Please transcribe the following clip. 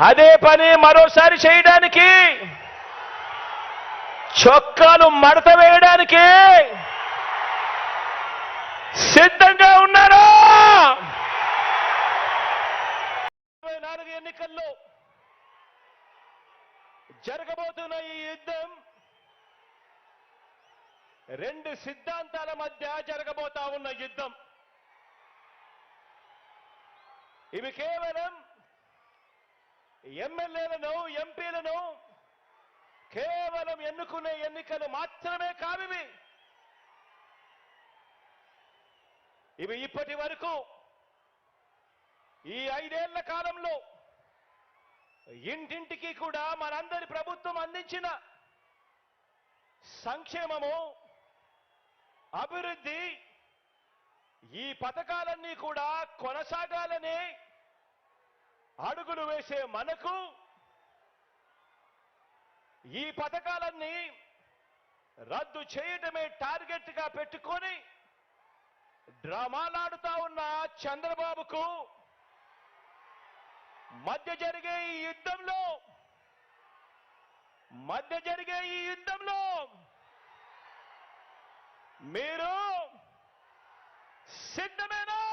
అదే పని మరోసారి చేయడానికి చొక్కాలు మడత వేయడానికి సిద్ధంగా ఉన్నారా? 24 ఎన్నికల్లో జరగబోతున్న ఈ యుద్ధం రెండు సిద్ధాంతాల మధ్య జరగబోతా ఉన్న యుద్ధం. ఇవి కేవలం ఎమ్మెల్యేలను, ఎంపీలను కేవలం ఎన్నుకునే ఎన్నికలు మాత్రమే కావివి. ఇవి ఇప్పటి వరకు ఈ 5 ఏళ్ల కాలంలో ఇంటింటికి కూడా మనందరి ప్రభుత్వం అందించిన సంక్షేమము, అభివృద్ధి, ఈ పథకాలన్నీ కూడా కొనసాగాలని అడుగులు వేసే మనకు ఈ పథకాలన్నీ రద్దు చేయటమే టార్గెట్ గా పెట్టుకొని డ్రామాలాడుతా ఉన్న చంద్రబాబుకు మధ్య జరిగే ఈ యుద్ధంలో మీరు సిద్ధమేనా?